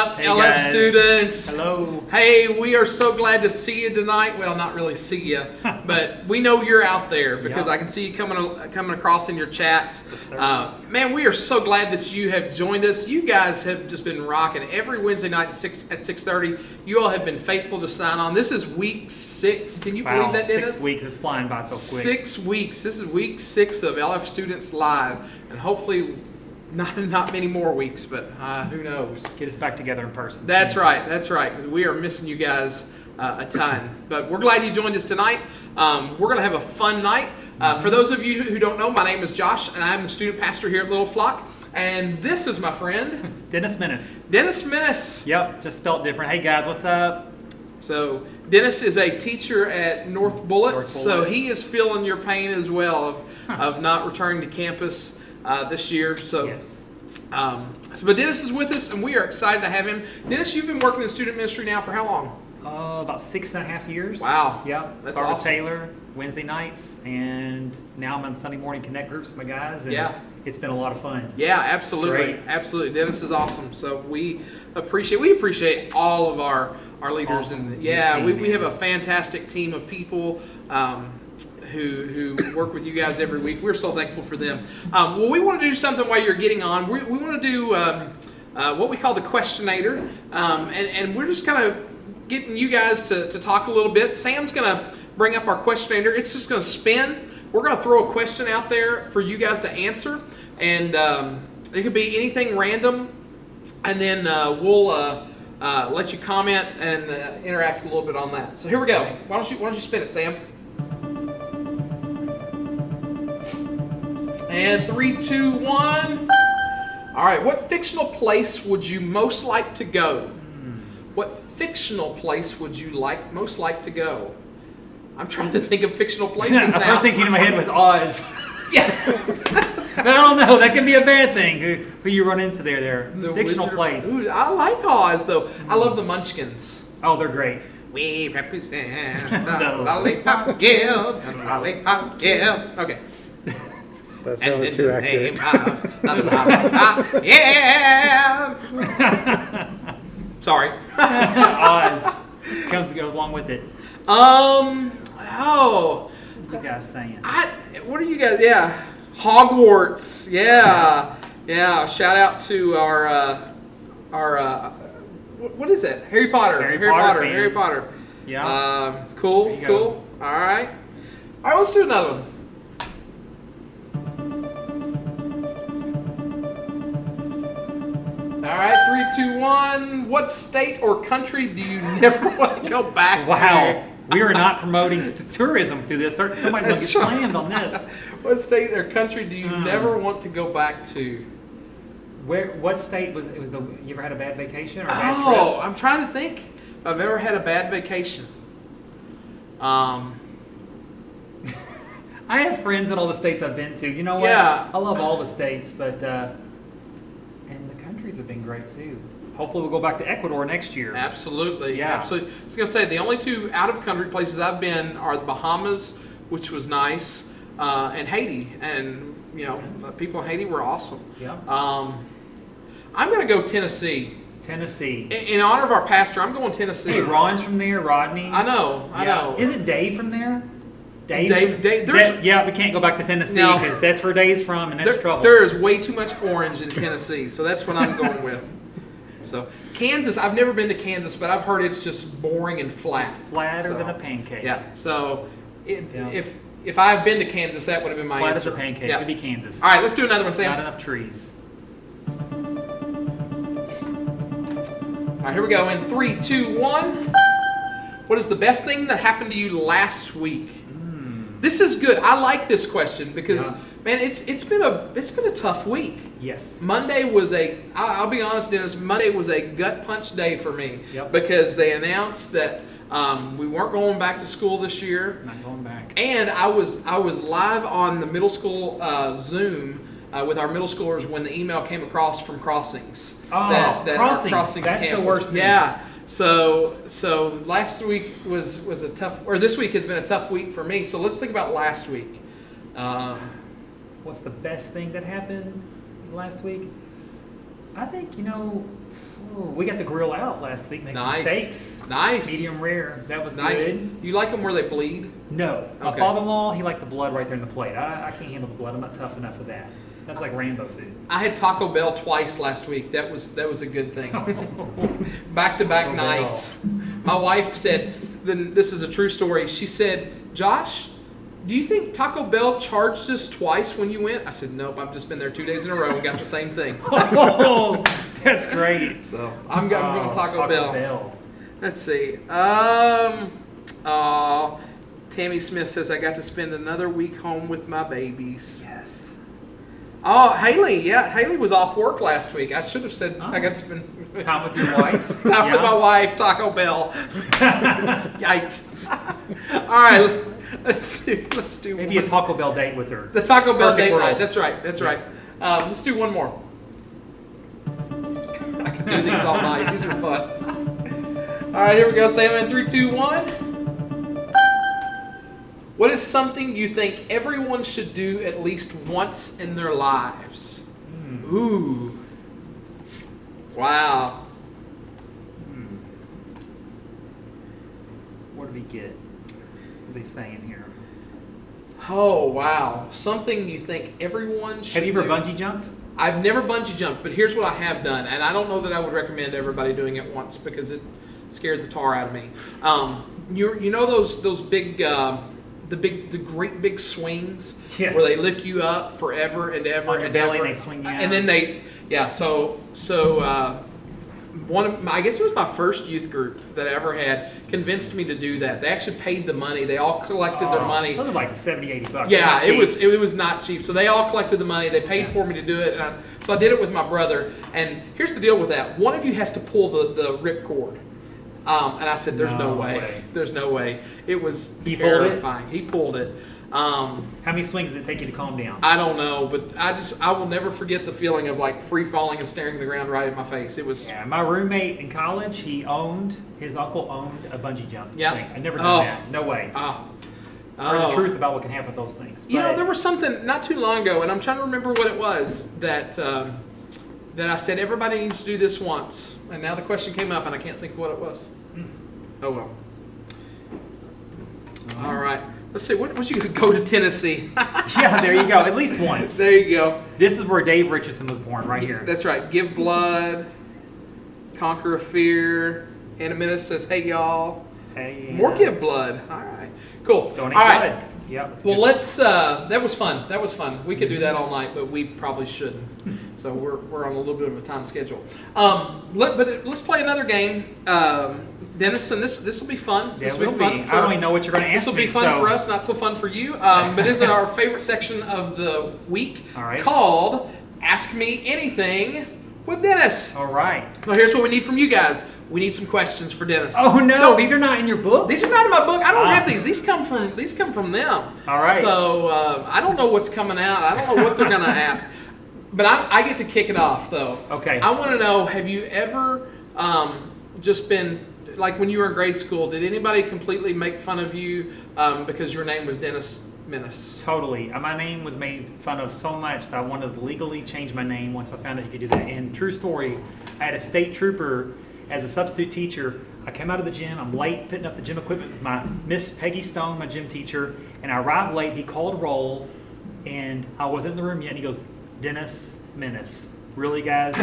up, Hey LF guys. students? Hello. Hey, we are so glad to see you tonight. Well, not really see you, but we know you're out there because Yep. I can see you coming across in your chats. Man, we are so glad that you have joined us. You guys have just been rocking every Wednesday night at 6:30. You all have been faithful to sign on. This is week 6. Can you believe that, Dennis? 6 weeks is flying by so quick. 6 weeks. This is week 6 of LF Students Live, and hopefully not many more weeks, but who knows? Get us back together in person. That's right, because we are missing you guys a ton. But we're glad you joined us tonight. We're going to have a fun night. For those of you who don't know, my name is Josh, and I'm the student pastor here at Little Flock. And this is my friend, Dennis Minnis. Dennis Minnis. Yep, just spelled different. Hey guys, what's up? So Dennis is a teacher at North Bullitt, so he is feeling your pain as well of not returning to campus this year. So, Yes. But Dennis is with us, and we are excited to have him. Dennis, you've been working in student ministry now for how long? About 6.5 years. Wow. Yep. That's Started awesome. Taylor Wednesday nights, and now I'm on Sunday morning connect groups with my guys. And Yeah. It's been a lot of fun. Yeah, absolutely. Great. Absolutely. Dennis is awesome. So we appreciate all of our leaders. Awesome. And Team, we man. have a fantastic team of people who work with you guys every week. We're so thankful for them. Well, we want to do something while you're getting on. We want to do what we call the questionator. And we're just kind of getting you guys to talk a little bit. Sam's going to bring up our questionator. It's just going to spin. We're going to throw a question out there for you guys to answer. And it could be anything random. And then we'll let you comment and interact a little bit on that. So here we go. Why don't you spin it, Sam? And 3, 2, 1. All right. What fictional place would you most like to go? What fictional place would you most like to go? I'm trying to think of fictional places The now. first thing came to my head was Oz. Yeah. But I don't know. That could be a bad thing. Who you run into there? The Fictional Wizard- place. Ooh, I like Oz though. I love the Munchkins. Oh, they're great. We represent The the Lollipop Guild. The Lollipop Guild. Okay. That And sounded in too the accurate. name of the Lollipop Guild. Sorry. Oz goes along with it. Oh. What's you guys saying? What are you guys? Yeah. Hogwarts. Yeah. Yeah. Shout out to our what is it? Harry Potter. Harry Potter fans. Harry Potter. Yeah. Cool. There you Cool. go. All right. All right. Let's do another one. All right. 3, 2, 1. What state or country do you never want to go back to? Wow. We are not promoting tourism through this. Somebody's going to get That's right. slammed on this. What state or country do you never want to go back to? What state was the? You ever had a bad vacation or a bad Oh, trip? I'm trying to think if I've ever had a bad vacation. I have friends in all the states I've been to. You know what? Yeah. I love all the states, but and the countries have been great too. Hopefully, we'll go back to Ecuador next year. Absolutely. Yeah. Absolutely. I was going to say, the only 2 out-of-country places I've been are the Bahamas, which was nice, and Haiti. And, the people in Haiti were awesome. Yeah. I'm going to go Tennessee. Tennessee. In honor of our pastor, I'm going Tennessee. Hey, Ron's from there. Rodney. I know. Isn't Dave from there? Dave, Yeah, we can't go back to Tennessee No. because that's where Dave's from, and that's trouble. There is way too much orange in Tennessee, so that's what I'm going with. So Kansas, I've never been to Kansas, but I've heard it's just boring and flat. It's flatter So, than a pancake. Yeah. So Yeah. if I've been to Kansas, that would have been my Flat answer. as a pancake. Yeah. It'd be Kansas. All right, let's do another one, Sam. Not enough trees. All right, here we go. In 3, 2, 1. What is the best thing that happened to you last week? This is good. I like this question because man, it's been a tough week. Yes. Monday was I'll be honest, Dennis, Monday was a gut punch day for me. Yep. Because they announced that we weren't going back to school this year. Not going back. And I was live on the middle school Zoom with our middle schoolers when the email came across from Crossings. Oh, that our Crossings. That's camp the worst news. Yeah. So last week was a tough, or this week has been a tough week for me. So let's think about last week. What's the best thing that happened last week? I think, Oh, we got the grill out last week. Making some steaks. Nice. Medium rare. That was Nice. good. You like them where they bleed? No. My Okay. father-in-law, he liked the blood right there in the plate. I can't handle the blood. I'm not tough enough for that. That's like rainbow food. I had Taco Bell twice last week. That was a good thing. Back-to-back Taco nights. My wife said, this is a true story. She said, Josh, do you think Taco Bell charged us twice when you went? I said, nope, I've just been there 2 days in a row and got the same thing. Oh, that's great. So I'm going Taco Bell. Let's see. Tammy Smith says, I got to spend another week home with my babies. Yes. Oh, Haley. Yeah, Haley was off work last week. I should have said I got to spend Time with your wife. time with my wife, Taco Bell. Yikes. All right. Let's do Maybe one. a Taco Bell date with her. The Taco Bell Perfect date world. night. That's right. Let's do one more. I can do these all night. These are fun. All right, here we go. Say them in 3, 2, 1. What is something you think everyone should do at least once in their lives? Ooh. Wow. What do we get? What are they saying here? Oh, wow. Something you think everyone should Have you ever do. bungee jumped? I've never bungee jumped, but here's what I have done, and I don't know that I would recommend everybody doing it once because it scared the tar out of me. You know those big, the great big swings Yes. where they lift you up forever and ever On your and belly ever, and they swing you out. and then I guess it was my first youth group that I ever had convinced me to do that. They actually paid the money. They all collected their money. Those are like $70, $80. Yeah, Not it cheap. was not cheap. So they all collected the money. They paid for me to do it, so I did it with my brother. And here's the deal with that: one of you has to pull the rip cord. And I said, "There's no way. There's no way." It was terrifying. He pulled it. How many swings does it take you to calm down? I don't know, but I will never forget the feeling of like free falling and staring the ground right in my face. It was. Yeah, my roommate in college, his uncle owned a bungee jump thing. I never done that. No way. Heard the truth about what can happen with those things. You know, there was something not too long ago, and I'm trying to remember what it was that I said everybody needs to do this once, and now the question came up, and I can't think of what it was. Oh well. All right. Let's see. What was you go to Tennessee? Yeah, there you go. At least once. There you go. This is where Dave Richardson was born, right here. That's right. Give blood, conquer a fear. Anna Minnis says, "Hey y'all." Hey, More give blood. All right. Cool. Donate all right. blood. Yeah. Well, let's. That was fun. That was fun. We could do that all night, but we probably shouldn't. So we're on a little bit of a time schedule. Let's play another game. Dennis, and this will be fun. Yeah, this it will will be fun. be. I don't even know what you're going to ask This will me. be fun for us, not so fun for you. But this is our favorite section of the week, All right. called "Ask Me Anything" with Dennis. All right. So here's what we need from you guys. We need some questions for Dennis. Oh no, Don't- these are not in your book. These are not in my book. I don't have these. These come from them. All right. So I don't know what's coming out. I don't know what they're going to ask. But I get to kick it off, though. Okay. I want to know, have you ever just been, like when you were in grade school, did anybody completely make fun of you because your name was Dennis Minnis? Totally. My name was made fun of so much that I wanted to legally change my name once I found out you could do that. And true story, I had a state trooper as a substitute teacher. I came out of the gym. I'm late putting up the gym equipment with my Miss Peggy Stone, my gym teacher. And I arrived late. He called roll, and I wasn't in the room yet. And he goes, Dennis Minnis. Really, guys?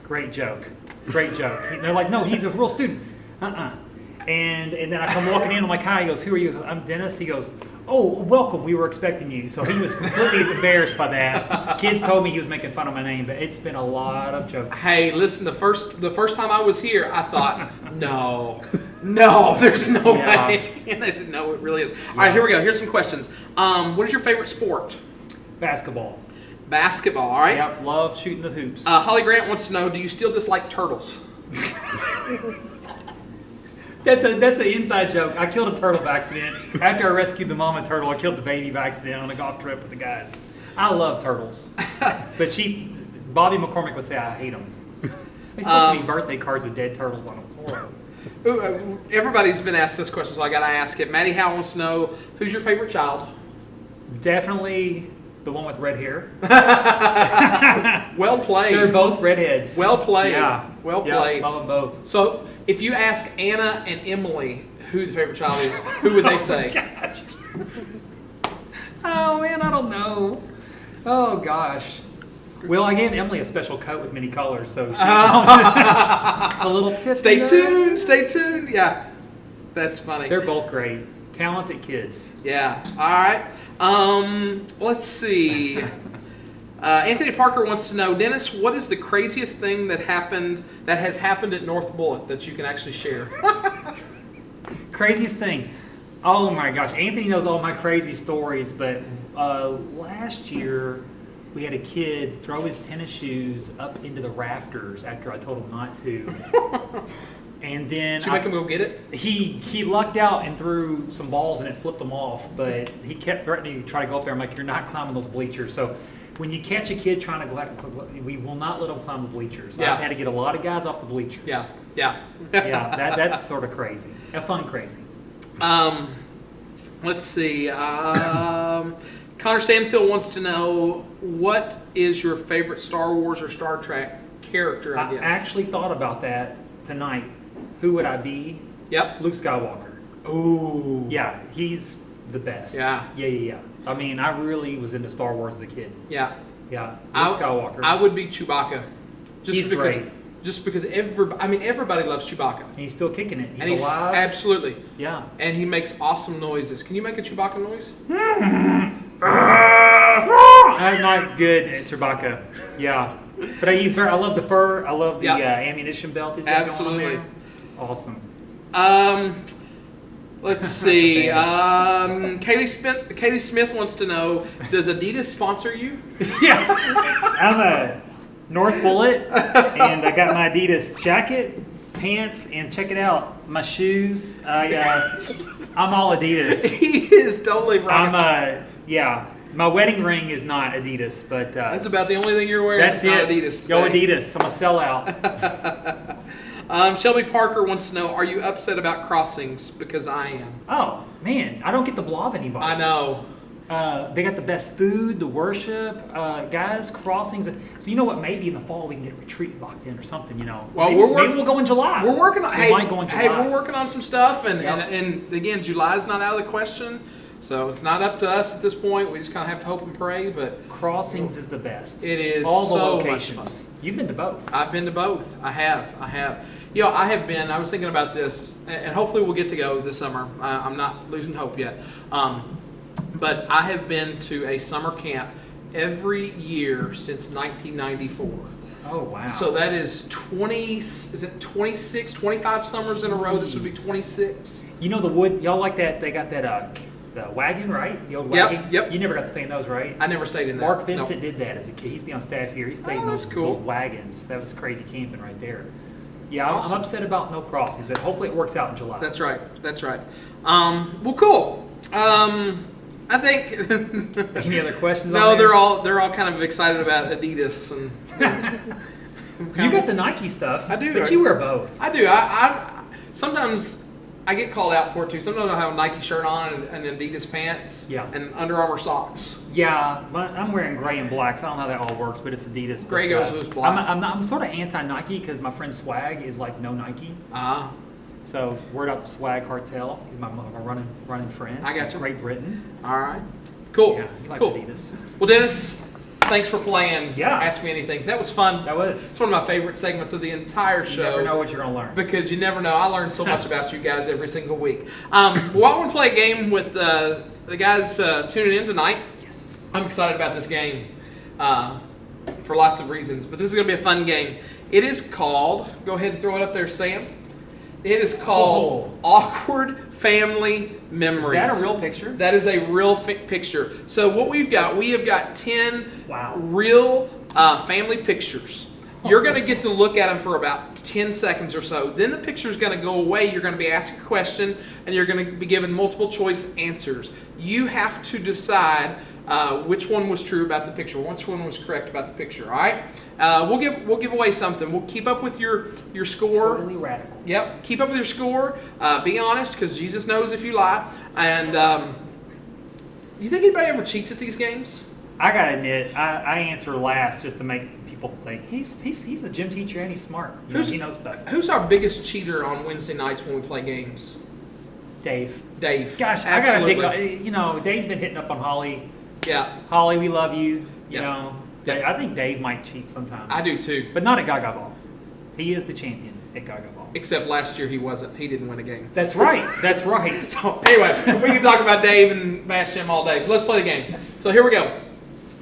Great joke. Great joke. And they're like, no, he's a real student. And then I come walking in. I'm like, hi. He goes, who are you? I'm Dennis. He goes, oh, welcome. We were expecting you. So he was completely embarrassed by that. Kids told me he was making fun of my name, but it's been a lot of jokes. Hey, listen, the first time I was here, I thought, no, there's no way. And they said, no, it really is. All right, here we go. Here's some questions. What is your favorite sport? Basketball. Basketball, all right. Yep, love shooting the hoops. Holly Grant wants to know, do you still dislike turtles? That's an inside joke. I killed a turtle by accident. After I rescued the mama turtle, I killed the baby by accident on a golf trip with the guys. I love turtles. But Bobby McCormick would say I hate them. They supposed to be birthday cards with dead turtles on them. It's horrible. Everybody's been asked this question, so I got to ask it. Maddie Howe wants to know, who's your favorite child? Definitely the one with red hair. Well played. They're both redheads. Well played. Yeah. Well Yeah, played. love them both. So if you ask Anna and Emily who the favorite child is, who would they say? Oh man, I don't know. Oh gosh. Well, I gave Emily a special coat with many colors, so she a little tip. Stay tuned. Stay tuned. Yeah, that's funny. They're both great, talented kids. Yeah. All right. Let's see. Anthony Parker wants to know, Dennis, what is the craziest thing that has happened at North Bullitt that you can actually share? Craziest thing. Oh my gosh, Anthony knows all my crazy stories, but last year we had a kid throw his tennis shoes up into the rafters after I told him not to. And then Did you make him go get it? He lucked out and threw some balls and it flipped them off, but he kept threatening to try to go up there. I'm like, you're not climbing those bleachers. So when you catch a kid trying to, we will not let them climb the bleachers. Yeah. I've had to get a lot of guys off the bleachers. Yeah. Yeah, that's sort of crazy. Fun crazy. Let's see. Connor Stanfield wants to know, what is your favorite Star Wars or Star Trek character, I guess? I actually thought about that tonight. Who would I be? Yep. Luke Skywalker. Ooh. Yeah, he's the best. Yeah. Yeah. I mean, I really was into Star Wars as a kid. Yeah. Yeah, Luke Skywalker. I would be Chewbacca. He's great. Just because everybody loves Chewbacca. And he's still kicking it. He's alive. Absolutely. Yeah. And he makes awesome noises. Can you make a Chewbacca noise? I'm not good at Chewbacca. Yeah. But I love the fur. I love the ammunition belt he's got going on there. Awesome. Let's see. Kaylee Smith wants to know, does Adidas sponsor you? Yes. I'm a North Bullitt, and I got my Adidas jacket, pants, and check it out, my shoes. I'm all Adidas. He is totally right. My wedding ring is not Adidas, but that's about the only thing you're wearing. That's not it. Adidas today. Go Adidas. I'm a sellout. Shelby Parker wants to know, are you upset about crossings? Because I am. Oh man, I don't get to blob anybody. I know. They got the best food, the worship, guys, crossings. So you know what? Maybe in the fall we can get a retreat locked in or something. You know. Well, maybe we'll go in July. We're working on. We might go in July. Hey, we're working on some stuff, and Yep. and again, July's not out of the question. So it's not up to us at this point. We just kind of have to hope and pray. But Crossings is the best. it is all the so locations. much fun. You've been to both. I've been to both. I have. You know, I have been. I was thinking about this, and hopefully we'll get to go this summer. I'm not losing hope yet. But I have been to a summer camp every year since 1994. Oh wow. So that is 26, 25 summers in a row. This would be 26. You know the wood. Y'all like that? They got that the wagon, right? The old wagon. Yep. You never got to stay in those, right? I never stayed in that. Mark Vincent No. did that as a kid. He's been on staff here. He stayed in that's those, cool. those wagons. That was crazy camping right there. Yeah, Awesome. I'm upset about no crossings, but hopefully it works out in July. That's right. Well, cool. I think. Any other questions? No, on there? they're all kind of excited about Adidas and. You got the Nike stuff. I do. But you wear both. I do. I sometimes I get called out for it too. Sometimes I have a Nike shirt on and Adidas pants. Yeah. And Under Armour socks. Yeah, but I'm wearing gray and black, so I don't know how that all works, but it's Adidas. Gray but, goes with black. I'm sort of anti-Nike because my friend Swag is like no Nike. So word out the Swag cartel. He's my running friend. I gotcha. Great Britain. All right. Cool. Yeah, he likes cool. Adidas. Well, Dennis, thanks for playing. Yeah. Ask Me Anything. That was fun. That was. It's one of my favorite segments of the entire show. You never know what you're going to learn. Because you never know. I learn so much about you guys every single week. Well, I want to play a game with the guys tuning in tonight. Yes. I'm excited about this game for lots of reasons, but this is going to be a fun game. It is called, go ahead and throw it up there, Sam. It is called Awkward Family Memories. Is that a real picture? That is a real picture. So what we have got 10 Wow. real family pictures. You're going to get to look at them for about 10 seconds or so. Then the picture is going to go away. You're going to be asked a question, and you're going to be given multiple choice answers. You have to decide which one was true about the picture, which one was correct about the picture. All right, we'll give away something. We'll keep up with your score. Totally radical. Yep, keep up with your score. Be honest, because Jesus knows if you lie. And you think anybody ever cheats at these games? I got to admit, I answer last just to make people people think. He's a gym teacher and he's smart. He knows stuff. Who's our biggest cheater on Wednesday nights when we play games? Dave. Gosh, absolutely. I got to Dave's been hitting up on Holly. Yeah. Holly, we love you. You Yeah. know, Yeah. I think Dave might cheat sometimes. I do too. But not at Gaga Ball. He is the champion at Gaga Ball. Except last year he wasn't. He didn't win a game. That's right. That's right. So anyway, we can talk about Dave and bash him all day. Let's play the game. So here we go.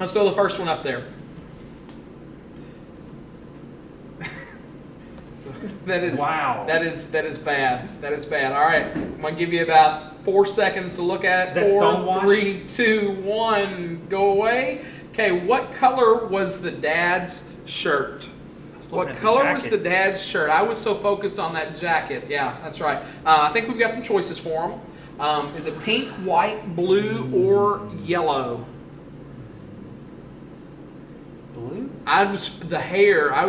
Let's throw the first one up there. So that is Wow. That is bad. That is bad. All right, I'm gonna give you about 4 seconds to look at. Is that 4, Stonewash? 3, 2, 1. Go away. Okay, what color was the dad's shirt? What color was the dad's shirt? I was so focused on that jacket. Yeah, that's right. I think we've got some choices for him. Is it pink, white, blue, or yellow? Blue? I was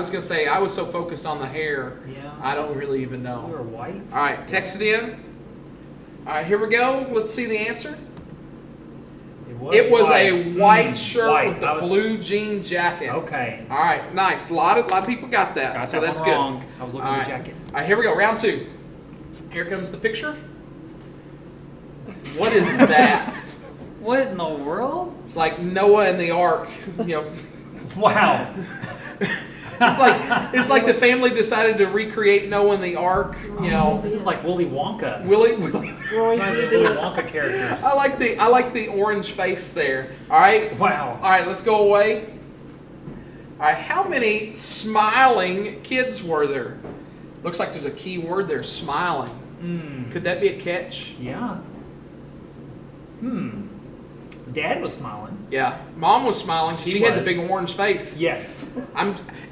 gonna say I was so focused on the hair. Yeah. I don't really even Blue know. or white? All right, text it in. All right, here we go. Let's see the answer. It was white. a white shirt White. with the blue jean jacket. Okay. All right, nice. A lot of people got that. Got so that that's one good. wrong. I was looking All at right. the jacket. All right, here we go. Round 2. Here comes the picture. What is that? What in the world? It's like Noah and the Ark. Wow. It's like the family decided to recreate Noah and the Ark. This is like Willy Wonka. Willy. One of the Willy Wonka characters. I like the orange face there. All right. Wow. All right, let's go away. All right, how many smiling kids were there? Looks like there's a key word there, smiling. Could that be a catch? Yeah. Dad was smiling. Yeah. Mom was smiling. She had the big orange face. Yes.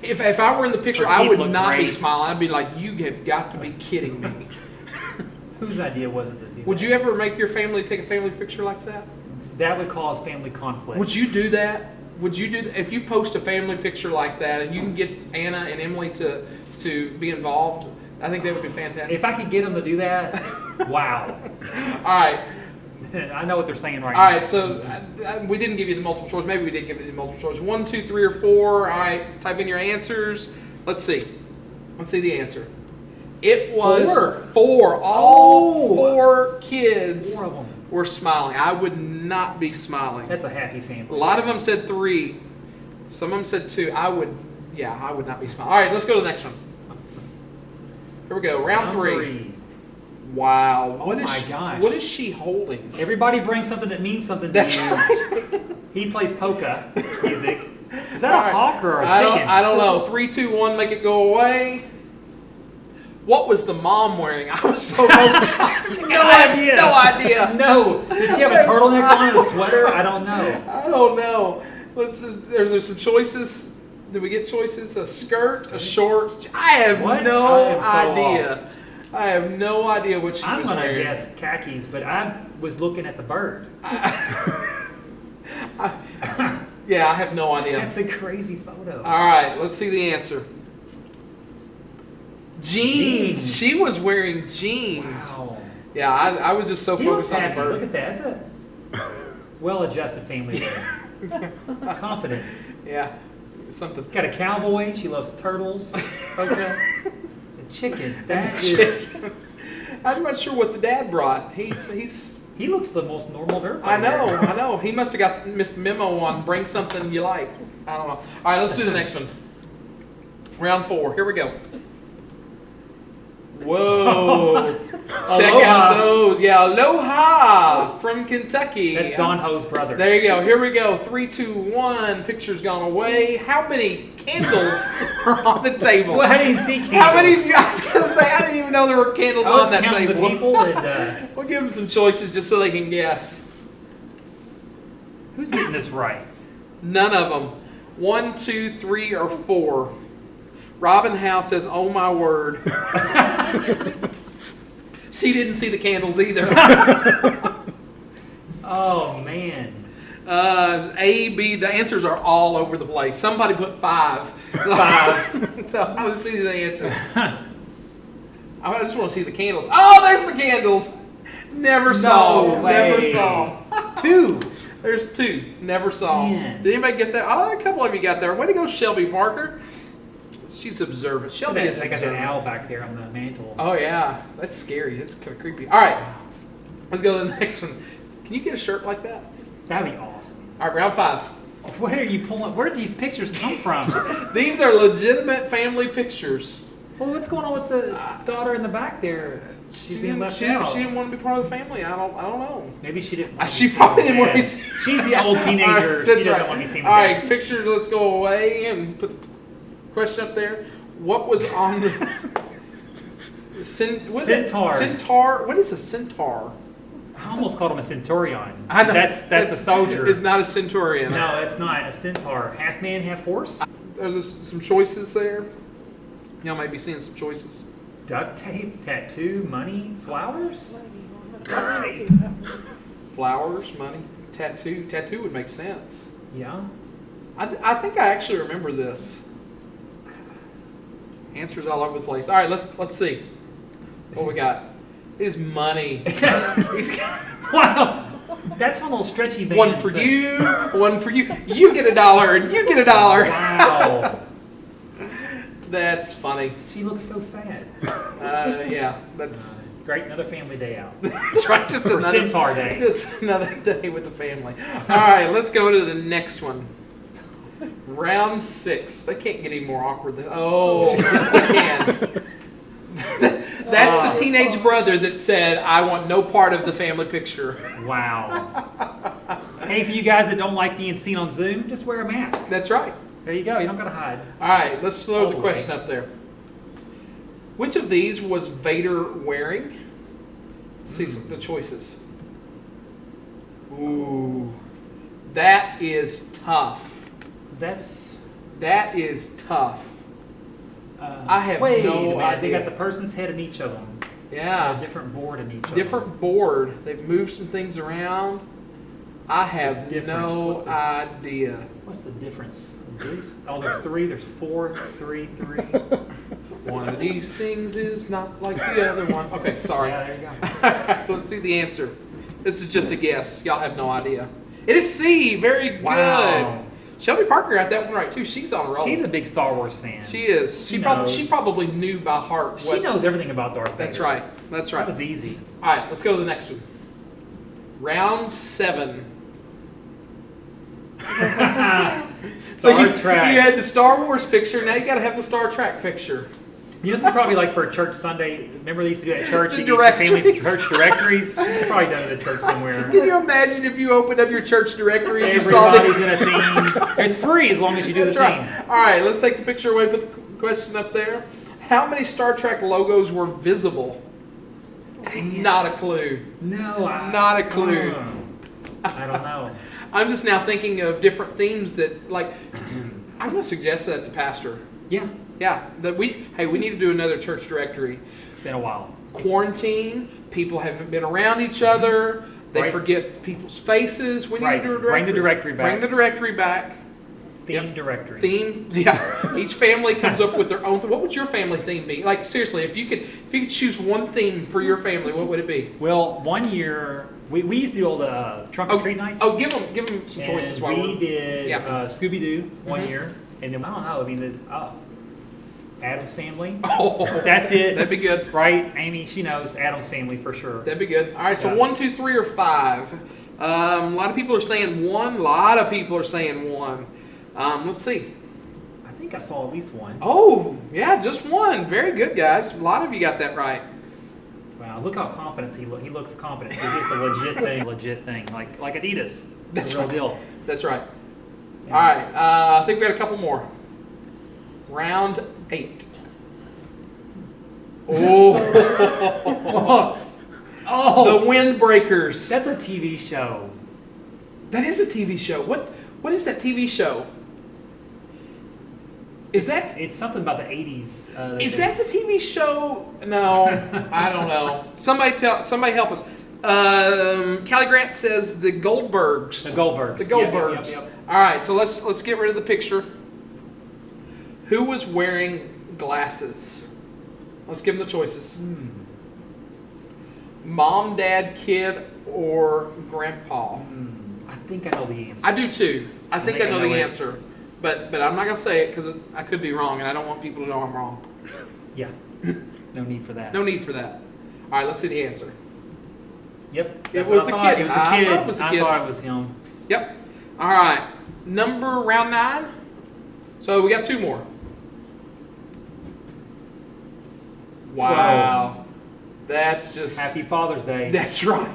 If I were in the picture, Her I teeth would look not be great. smiling. I'd be like, you have got to be kidding me. Whose idea was it to do Would that? you ever make your family take a family picture like that? That would cause family conflict. Would you do that? Would you do that? If you post a family picture like that and you can get Anna and Emily to be involved, I think that would be fantastic. If I could get them to do that, wow. All right. I know what they're saying right All now. right, so we didn't give you the multiple choice. Maybe we did give you the multiple choice. 1, 2, 3, or 4. All right, type in your answers. Let's see. Let's see the answer. It was 4. All 4 kids 4 of them. were smiling. I would not be smiling. That's a happy A family. lot of them said 3. Some of them said 2. I would not be smiling. All right, let's go to the next one. Here we go. Round 3. Wow. Oh my gosh. What is she holding? Everybody brings something that means something to That's you. right. He plays polka music. Is that All a right. hawk or a I chicken? I don't know. 3, 2, 1, make it go away. What was the mom wearing? I was so focused. No idea. No idea. No. Did she have a turtleneck on and a sweater? I don't know. I don't know. There's some choices. Did we get choices? A skirt, a shorts. I have What? no I am so idea. off. I have no idea what she I'm was going to wearing. guess khakis, but I was looking at the bird. Yeah, I have no idea. That's a crazy photo. All right, let's see the answer. Jeans. She was wearing jeans. Wow. Yeah, I was just so He looks focused on the happy. Look bird. at that. That's a well-adjusted family there. Confident. Yeah, something. Got a cowboy. She loves turtles. Okay. The chicken. That is. I'm not sure what the dad brought. He's. He looks the most normal of everybody. I know. He must have missed the memo on bring something you like. I don't know. All right, let's do the next one. Round 4. Here we go. Whoa. Check out those. Yeah, Aloha from Kentucky. That's Don Ho's brother. There you go. Here we go. 3, 2, 1. Picture's gone away. How many candles are on the table? Well, I didn't see candles. How many? I was going to say, I didn't even know there were candles I was on that counting table. the people and, We'll give them some choices just so they can guess. who's getting this right? None of them. 1, 2, 3, or 4. Robin Howe says, "Oh my word." She didn't see the candles either. Oh, man. A, B, the answers are all over the place. Somebody put 5. So, 5. So I want to see the answer. I just want to see the candles. Oh, there's the candles. Never saw. way. Never saw. 2. There's 2. Never saw. Man. Did anybody get that? Oh, a couple of you got there. Way to go, Shelby Parker. She's observant. Shelby is I got observant. an owl back there on the mantle. Oh, yeah. That's scary. That's kind of creepy. All right. Let's go to the next one. Can you get a shirt like that? That'd be awesome. All right, round 5. Where are you pulling? Where did these pictures come from? These are legitimate family pictures. Well, what's going on with the daughter in the back there? She's being left out. She didn't want to be part of the family. I don't know. Maybe she didn't. Want to She be probably seen didn't want to be with seen. Dad. She's the old teenager. All right, that's She doesn't right. want to be seen with All right, Dad. picture. Let's go away and put the question up there. What was on the Centaurs. Centaur. What is a centaur? I almost called him a centurion. I know. That's a soldier. It's not a centurion. No, it's not. A centaur. Half man, half horse. There's some choices there. Y'all might be seeing some choices. Duct tape, tattoo, money, flowers? Duct tape. Flowers, money, tattoo. Tattoo would make sense. Yeah. I think I actually remember this. Answers all over the place. All right, let's see. What we got? It is money. He's got Wow. That's one of those stretchy bands. one for you, one for you. You get $1 and you get $1. Wow. That's funny. She looks so sad. Yeah, that's Great, another family day out. that's right. Just For another Centaur Day. Just another day with the family. All right, let's go to the next one. Round 6. They can't get any more awkward than. Oh, yes, they can. That's the teenage brother that said, "I want no part of the family picture." Wow. Hey, for you guys that don't like being seen on Zoom, just wear a mask. That's right. There you go. You don't got to hide. All right, let's throw All the the question way. up there. Which of these was Vader wearing? See the choices. Ooh, that is tough. That is tough. I have wait no a minute. idea. They got the person's head in each of them. A Yeah, different board in each of them. different board. They've moved some things around. I have Difference. no What's the- idea. What's the difference? These? Oh, there's 3. There's 4, 3, 3. One of these things is not like the other one. Okay, sorry. Yeah, there you go. Let's see the answer. This is just a guess. Y'all have no idea. It is C. Very Wow. good. Shelby Parker got that one right too. She's on a roll. She's a big Star Wars fan. She is. She She probably knew by heart. She knows everything about Darth Vader. That's right. That's right. That was easy. All right, let's go to the next one. Round 7. So Star you Trek. had the Star Wars picture. Now you got to have the Star Trek picture. You know, this is probably like for a church Sunday. Remember they used to do that at church? The You get your family directories. church directories. It's probably done at a church somewhere. Can you imagine if you opened up your church directory and you saw Everybody's that? in a theme. It's free as long as you do That's the right. theme. All right, let's take the picture away. Put the question up there. How many Star Trek logos were visible? Not a clue. No, Not a clue. I don't know. I'm just now thinking of different themes that, like, I'm going to suggest that to Pastor. Yeah, Yeah, that we need to do another church directory. it's been a while. Quarantine, people haven't been around each other. They Right. forget people's faces. We need Right. to do a directory. Bring the directory back. Bring the directory back. Theme Yep. directory. Theme, yeah. Each family comes up with their own. What would your family theme be? Like seriously, if you could choose one theme for your family, what would it be? Well, one year we used to do all the trunk or treat nights. Oh, give them some choices. And While we we're, did Yeah. Scooby Doo one Mhm. year, and then I don't know. I mean, Adam's Family. Oh, That's it. that'd be good. Right, Amy, she knows Adam's Family for sure. That'd be good. All right, so Yeah. 1, 2, 3, or 5. A lot of people are saying 1. A lot of people are saying 1. Let's see. I think I saw at least one. Oh, yeah, just 1. Very good, guys. A lot of you got that right. Wow, look how confident he looks. He looks confident. It's a legit thing, like Adidas. That's It's a real right. deal. That's right. Yeah. All right, I think we got a couple more. Round 8. Oh, Oh, the Windbreakers. that's a TV show. That is a TV show. What is that TV show? Is that It's something about the 80s. is that the TV show? No, I don't know. Somebody help us. Callie Grant says the Goldbergs. The Goldbergs. The Yep, Goldbergs. yep. All right, so let's get rid of the picture. Who was wearing glasses? Let's give them the choices. Mom, dad, kid, or grandpa? I think I know the answer. I do too. I think I know the answer. But I'm not going to say it because I could be wrong, and I don't want people to know I'm wrong. Yeah. No need for that. No need for that. All right, let's see the answer. Yep. It was the kid. It was the I kid. thought it was the I kid. thought it was him. Yep. All right. Round 9. So we got 2 more. Wow. That's just... Happy Father's Day. That's right.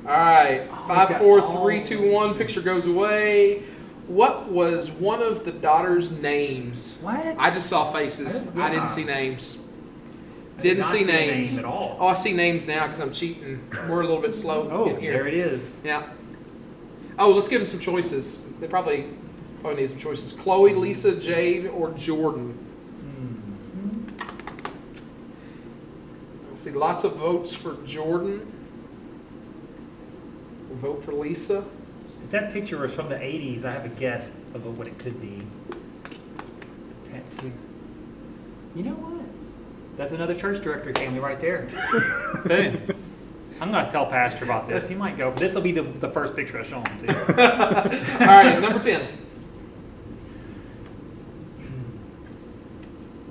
All right. 5, 4, 3, 2, 1. Picture goes away. What was one of the daughters' names? What? I just saw faces. I didn't see names. Didn't see names name at all. Oh, I see names now because I'm cheating. We're a little bit slow in here. There it is. Yeah. Oh, let's give them some choices. They probably need some choices. Chloe, Lisa, Jade, or Jordan. Let's see. Lots of votes for Jordan. We'll vote for Lisa. If that picture was from the 80s, I have a guess of what it could be. Tattoo. You know what? That's another church directory family right there. Boom. I'm going to tell Pastor about this. He might go. This will be the first picture I show him, too. All right, number 10.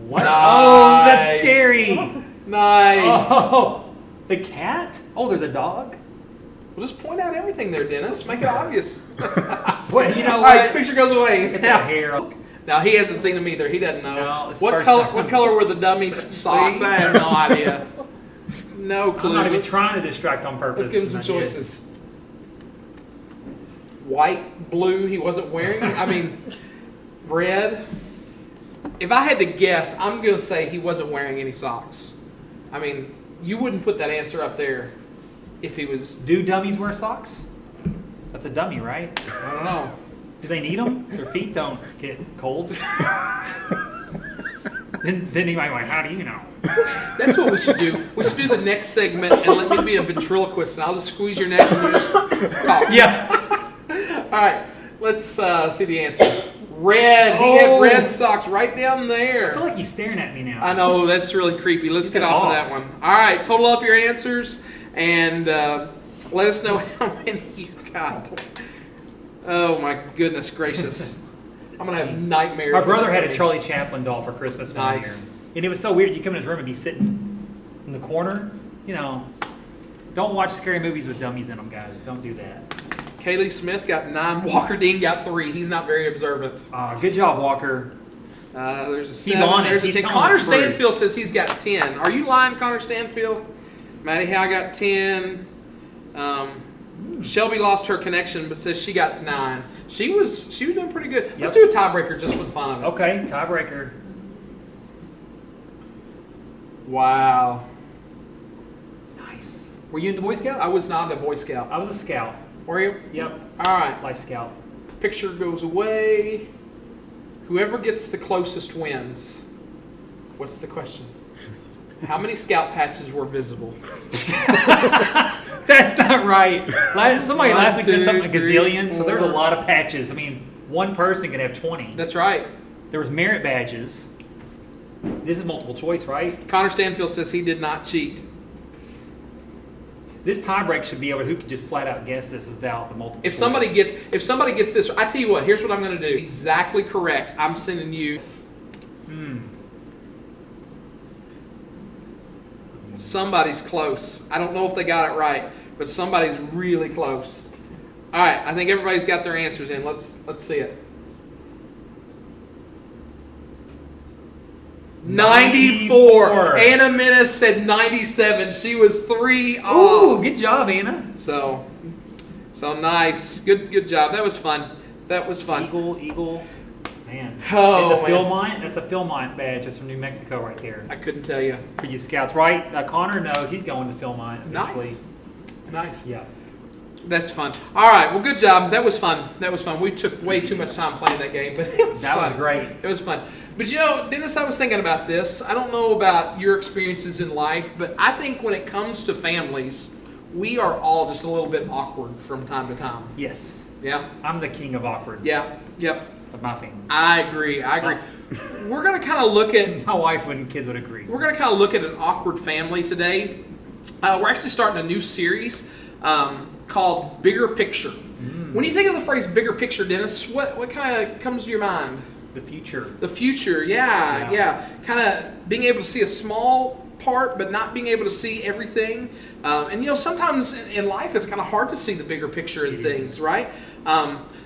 What? Nice. Oh, that's scary. Nice. Oh, the cat? Oh, there's a dog? Well, just point out everything there, Dennis. Make it obvious. Well, you know All what? right, picture goes away. Look at that hair. Now, he hasn't seen them either. He doesn't know. No, it's What first color? time. What color were the dummies' socks? I have no idea. No clue. I'm not even trying to distract on purpose. Let's give him some and I did. choices. White, blue. He wasn't wearing. I mean, red. If I had to guess, I'm going to say he wasn't wearing any socks. I mean, you wouldn't put that answer up there if he was. Do dummies wear socks? That's a dummy, right? I don't know. Do they need them? Their feet don't get cold. then he might be like, how do you know? That's what we should do. We should do the next segment and let me be a ventriloquist, and I'll just squeeze your neck and you just talk. Yeah. All right, let's see the answer. Red. He had red socks right down I there. feel like he's staring at me now. I know, that's really creepy. Let's get off of that one. All right, total up your answers and let us know how many you got. Oh my goodness gracious. I'm going to have nightmares. My brother had a Charlie Chaplin doll for Christmas one year. Nice. And it was so weird. You come in his room and be sitting in the corner. You know, don't watch scary movies with dummies in them, guys. Don't do that. Kaylee Smith got 9. Walker Dean got 3. He's not very observant. Good job, Walker. There's a He's 7. honest. There's a He's 10. telling Connor the truth. Stanfield says he's got 10. Are you lying, Connor Stanfield? Maddie Howe got 10. Shelby lost her connection, but says she got 9. She was doing pretty good. Yep. Let's do a tiebreaker just for the fun of it. Okay, tiebreaker. Wow. Nice. Were you in the Boy Scouts? I was not a Boy Scout. I was a scout. Were you? Yep. All right. Life scout. Picture goes away. Whoever gets the closest wins. What's the question? How many scout patches were visible? That's not right. Somebody last week said 1, 2, something a 3, gazillion, so there's a 4. lot of patches. I mean, one person could have 20. That's right. There was merit badges. This is multiple choice, right? Connor Stanfield says he did not cheat. This tiebreak should be able to who could just flat out guess this without the multiple If choice. somebody gets this, I tell you what. Here's what I'm going to do. Exactly correct. I'm sending you. Somebody's close. I don't know if they got it right, but somebody's really close. All right, I think everybody's got their answers in. Let's see it. 94. Anna Minnis said 97. She was 3 off. Ooh, good job, Anna. So nice. Good job. That was fun. Eagle. Man. Oh, And the man. Philmont, that's a Philmont badge. That's from New Mexico right there. I couldn't tell you. For you scouts, right? Connor knows he's going to Philmont eventually. Nice. Yeah. That's fun. All right. Well, good job. That was fun. We took way too much time playing that game, but it was That fun. was great. It was fun. But you know, Dennis, I was thinking about this. I don't know about your experiences in life, but I think when it comes to families, we are all just a little bit awkward from time to time. Yes. Yeah? I'm the king of awkward. Yeah. Yep. Of my family. I agree. We're going to kind of look at My wife and kids would agree. We're going to kind of look at an awkward family today. We're actually starting a new series called bigger picture. When you think of the phrase bigger picture, Dennis, what kind of comes to your mind? The future. The future, yeah. Kind of being able to see a small part, but not being able to see everything. And sometimes in life it's kind of hard to see the bigger picture in things, right?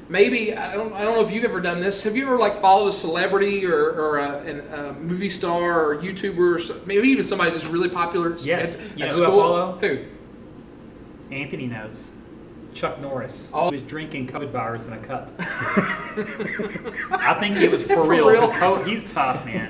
Maybe I don't know if you've ever done this. Have you ever followed a celebrity or a movie star or YouTuber, or maybe even somebody just really popular at Who I school? follow? Who? Anthony knows. Chuck Norris. Oh. He was drinking COVID virus in a cup. I think it was for for real. real? He's tough, man.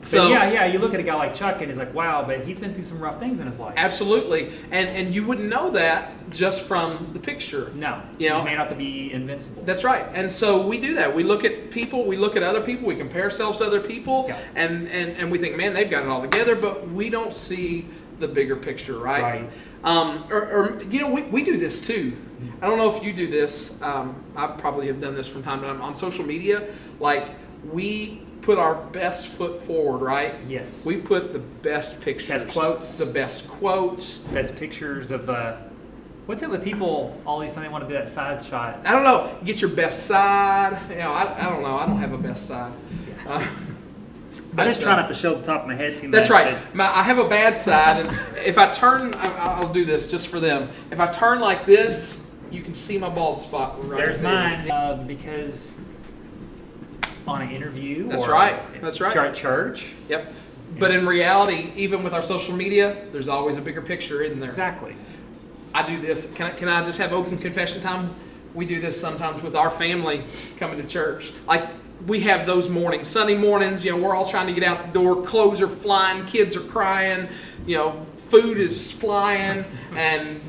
So yeah, you look at a guy like Chuck and he's like, wow, but he's been through some rough things in his life. absolutely, and you wouldn't know that just from the picture. No, You know, he may not be invincible. That's right. And so we do that. We look at people, we look at other people, we compare ourselves to other people, Yeah. and we think, man, they've got it all together, but we don't see the bigger picture, right? We do this too. I don't know if you do this. I probably have done this from time to time on social media. We put our best foot forward, right? Yes. We put the best pictures. Best quotes. The best quotes. Best pictures of what's it with people all these times they want to do that side shot? I don't know. Get your best side. I don't know. I don't have a best side. I just try not to show the top of my head too much. That's right. I have a bad side, and if I turn, I'll do this just for them. If I turn like this, you can see my bald spot right There's there. mine because on an interview. That's or right. That's right. At church. Yep. But in reality, even with our social media, there's always a bigger picture, isn't there? Exactly. I do this. Can I just have open confession time? We do this sometimes with our family coming to church. We have those mornings, Sunday mornings, we're all trying to get out the door, clothes are flying, kids are crying, food is flying, and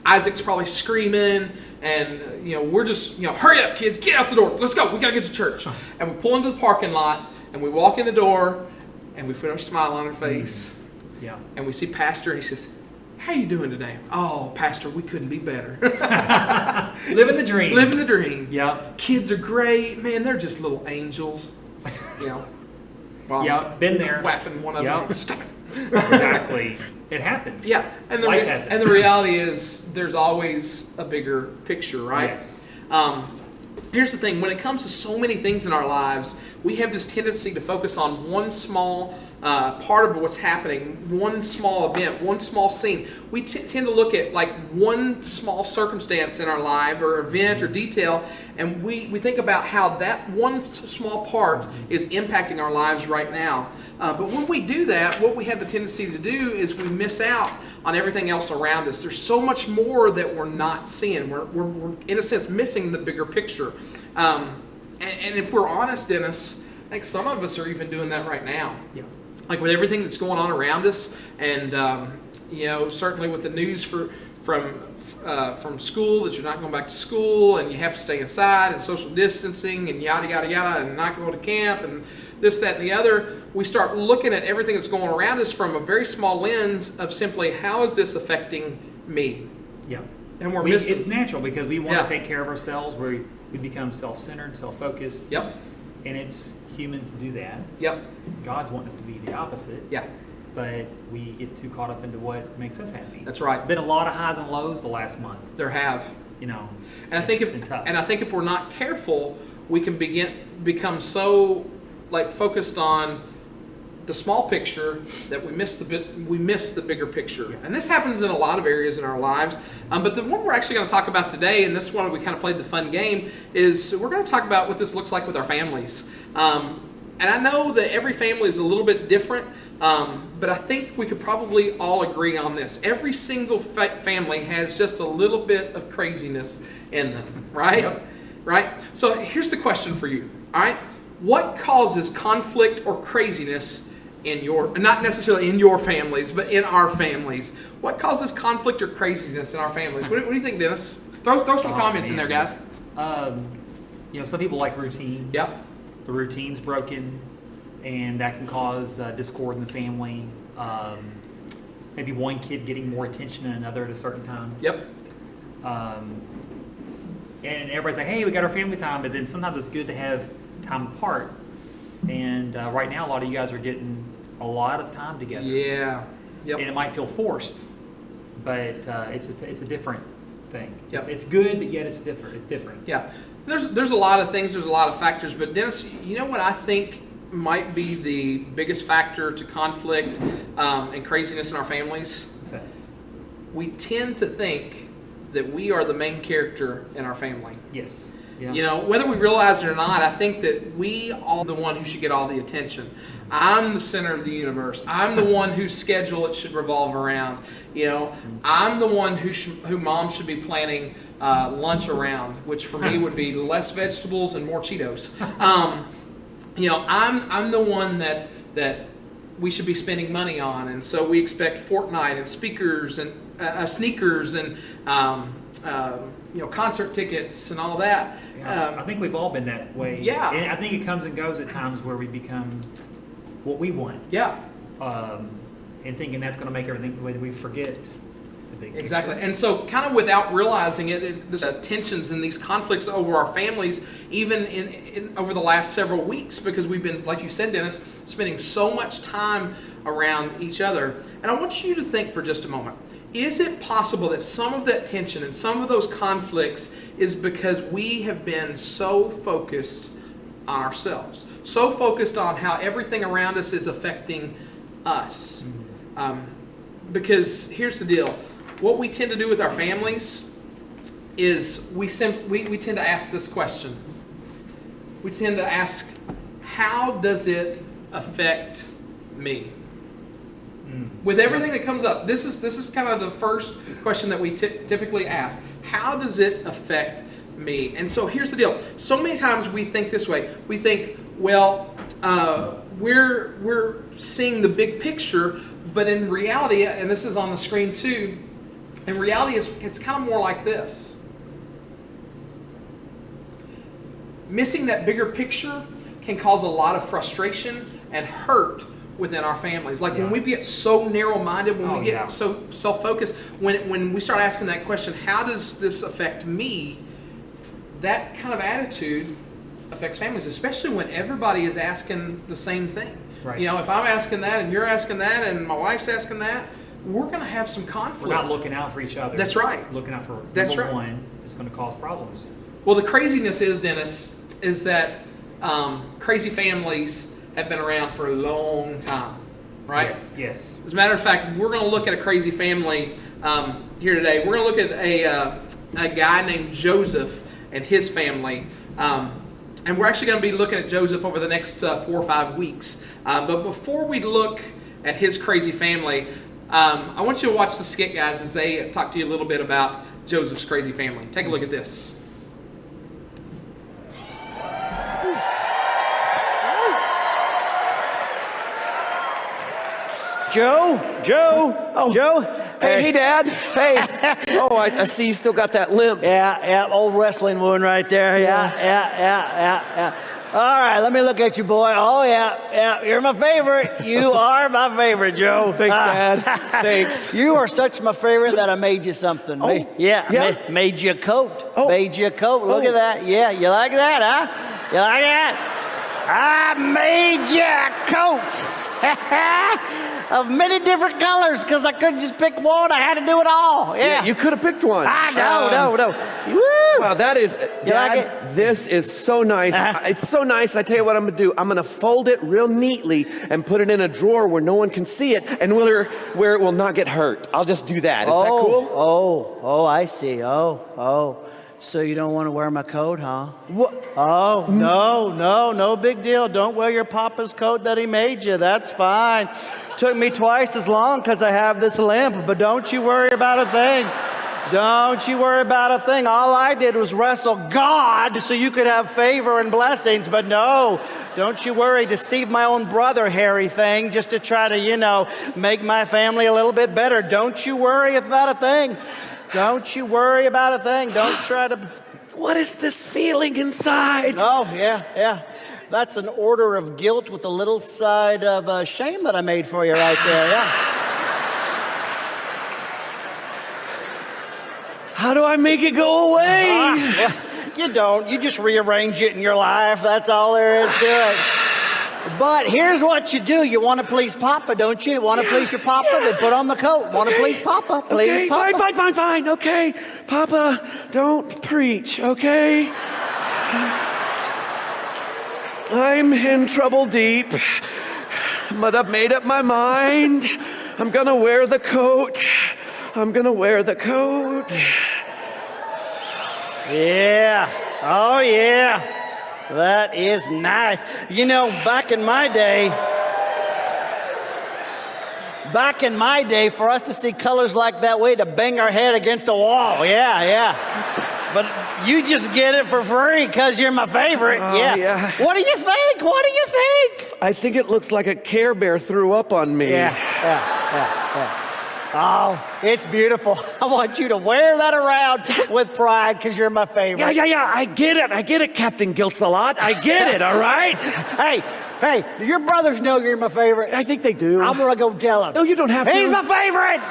Isaac's probably screaming, and we're just hurry up, kids, get out the door, let's go, we gotta get to church. And we pull into the parking lot, and we walk in the door, and we put our smile on our face, Yeah. and we see Pastor, and he says, "How you doing today?" "Oh, Pastor, we couldn't be better." Living the dream. Living the dream. Yeah. Kids are great, man. They're just little angels. Well, Yeah, been there. Whapping one of Yep. them. Stop it. Exactly. It happens. Yeah, and Life happens. and the reality is, there's always a bigger picture, right? Yes. Here's the thing: when it comes to so many things in our lives, we have this tendency to focus on one small part of what's happening, one small event, one small scene. We tend to look at one small circumstance in our life or event or detail, and we think about how that one small part is impacting our lives right now. But when we do that, what we have the tendency to do is we miss out on everything else around us. There's so much more that we're not seeing. We're in a sense missing the bigger picture. And if we're honest, Dennis, I think some of us are even doing that right now. Yeah. With everything that's going on around us, and certainly with the news from school that you're not going back to school, and you have to stay inside, and social distancing, and yada yada yada, and not go to camp, and this, that, and the other. We start looking at everything that's going around us from a very small lens of simply, how is this affecting me? Yeah. And we're missing. It's natural because we want Yeah. to take care of ourselves. We become self-centered, self-focused. Yep. And it's humans do that. Yep. God's wanting us to be the opposite. Yeah. But we get too caught up into what makes us happy. That's right. Been a lot of highs and lows the last month. There have. And I think if we're not careful, we can become so focused on the small picture that we miss the bigger picture. Yeah. And this happens in a lot of areas in our lives. But the one we're actually going to talk about today, and this one we kind of played the fun game, is we're going to talk about what this looks like with our families. And I know that every family is a little bit different, but I think we could probably all agree on this. Every single family has just a little bit of craziness in them, right? Yep. Right? So here's the question for you, all right? What causes conflict or craziness not necessarily in your families, but in our families? What causes conflict or craziness in our families? What do you think, Dennis? Throw some comments in there, guys. Some people like routine. Yep. The routine's broken, and that can cause discord in the family. Maybe one kid getting more attention than another at a certain time. Yep. And everybody's like, hey, we got our family time, but then sometimes it's good to have time apart. And right now, a lot of you guys are getting a lot of time together. Yeah. Yep. And it might feel forced. but it's a different thing. Yep. It's good, but yet it's different. It's different. Yeah. There's a lot of things, there's a lot of factors, but Dennis, you know what I think might be the biggest factor to conflict and craziness in our families? What's that? We tend to think that we are the main character in our family. Yes. Yeah. You know, whether we realize it or not, I think that we are the one who should get all the attention. I'm the center of the universe. I'm the one whose schedule it should revolve around. You know, I'm the one who mom should be planning lunch around, which for me would be less vegetables and more Cheetos. You know, I'm the one that we should be spending money on, and so we expect Fortnite and speakers and sneakers and you know, concert tickets and all that. Yeah, I think we've all been that way. Yeah. And I think it comes and goes at times where we become what we want. Yeah. And thinking that's going to make everything, we forget the big Exactly. picture. And so kind of without realizing it, there's tensions and these conflicts over our families, even in over the last several weeks, because we've been, like you said, Dennis, spending so much time around each other. And I want you to think for just a moment. Is it possible that some of that tension and some of those conflicts is because we have been so focused on ourselves, so focused on how everything around us is affecting us? Because here's the deal. What we tend to do with our families is we tend to ask this question. We tend to ask, how does it affect me? With everything that comes up, this is kind of the first question that we typically ask. How does it affect me? And so here's the deal. So many times we think this way. We think, well, we're seeing the big picture, but in reality, and this is on the screen too, in reality it's kind of more like this. Missing that bigger picture can cause a lot of frustration and hurt within our families. Like when we get so narrow-minded, when we get so self-focused, when we start asking that question, how does this affect me? That kind of attitude affects families, especially when everybody is asking the same thing. Right. You know, if I'm asking that and you're asking that and my wife's asking that, we're going to have some conflict. We're not looking out for each other. That's right. Looking out for That's number right. one is going to cause problems. Well, the craziness is, Dennis, is that crazy families have been around for a long time, right? Yes. As a matter of fact, we're going to look at a crazy family here today. We're going to look at a guy named Joseph and his family. And we're actually going to be looking at Joseph over the next 4 or 5 weeks. But before we look at his crazy family, I want you to watch the skit, guys, as they talk to you a little bit about Joseph's crazy family. Take a look at this. Joe? Oh, Joe? Hey, Dad. Hey. Oh, I see you still got that limp. Yeah, old wrestling wound right there. Yeah. All right, let me look at you, boy. Oh, yeah, you're my favorite. You are my favorite, Joe. Thanks, Dad. Thanks. You are such my favorite that I made you something. Oh, yeah? Made you a coat. Oh. Made you a coat. Look at that. Yeah, you like that, huh? You like that? I made you a coat. Of many different colors, because I couldn't just pick one. I had to do it all. Yeah. You could have picked one. No. Woo. Wow, that is, You like Dad, this is so nice. It's so nice. I tell you what I'm going to do. I'm going to fold it real neatly and put it in a drawer where no one can see it and where it will not get hurt. I'll just do that. Is that cool? Oh, I see. Oh. So you don't want to wear my coat, huh? What? Oh, no big deal. Don't wear your papa's coat that he made you. That's fine. Took me twice as long because I have this limp, but don't you worry about a thing. Don't you worry about a thing. All I did was wrestle God so you could have favor and blessings, but no, don't you worry. Deceive my own brother, hairy thing, just to try to, make my family a little bit better. Don't you worry about a thing. Don't you worry about a thing. Don't try to... What is this feeling inside? Oh, yeah. That's an order of guilt with a little side of shame that I made for you right there, yeah. How do I make it go away? You don't. You just rearrange it in your life. That's all there is to it. But here's what you do. You want to please Papa, don't you? Want to please your Papa? Then put on the coat. Want to please Papa? Please Okay, Papa. fine. Okay, Papa, don't preach, okay? I'm in trouble deep, but I've made up my mind. I'm gonna wear the coat. Yeah. Oh, yeah. That is nice. You know, back in my day, for us to see colors like that, we had to bang our head against a wall. Yeah. But you just get it for free because you're my favorite. Yeah. What do you think? I think it looks like a Care Bear threw up on me. Yeah. Oh, it's beautiful. I want you to wear that around with pride because you're my favorite. Yeah. I get it, Captain Gilts-a-Lot. I get it, all right? Hey, do your brothers know you're my favorite? I think they do. I'm gonna go tell them. No, you don't have to. He's my favorite!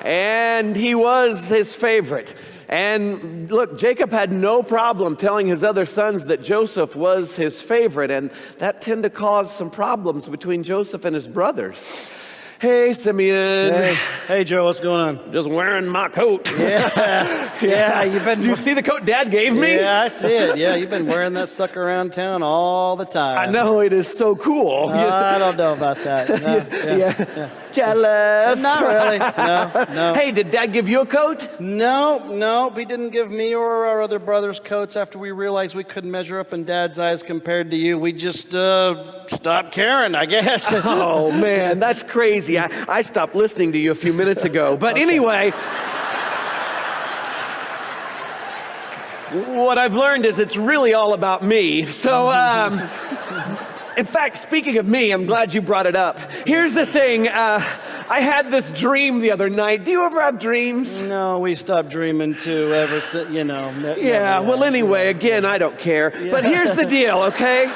And he was his favorite. And look, Jacob had no problem telling his other sons that Joseph was his favorite, and that tended to cause some problems between Joseph and his brothers. Hey, Simeon. Hey, Joe, what's going on? Just wearing my coat. Yeah, you've been... Do you see the coat Dad gave me? Yeah, I see it. Yeah, you've been wearing that sucker around town all the time. I know, it is so cool. I don't know about that. No, yeah. Jealous. Not really. No. Hey, did Dad give you a coat? No, he didn't give me or our other brothers coats after we realized we couldn't measure up in Dad's eyes compared to you. We just stopped caring, I guess. Oh, man, that's crazy. I stopped listening to you a few minutes ago. But anyway, what I've learned is it's really all about me. So, in fact, speaking of me, I'm glad you brought it up. Here's the thing. I had this dream the other night. Do you ever have dreams? No, we stopped dreaming too ever since, you know. Yeah, well, anyway, again, I don't care. Yeah. But here's the deal, okay?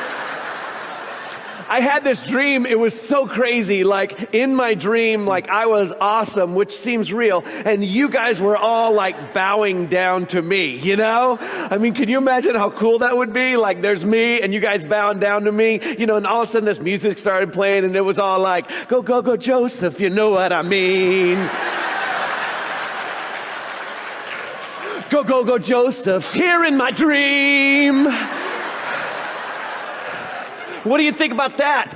I had this dream. It was so crazy. Like, in my dream, like, I was awesome, which seems real. And you guys were all, like, bowing down to me, you know? I mean, can you imagine how cool that would be? Like, there's me, and you guys bowing down to me, you know, and all of a sudden this music started playing, and it was all like, go, go, go, Joseph, you know what I mean? Go, go, go, Joseph, here in my dream. What do you think about that?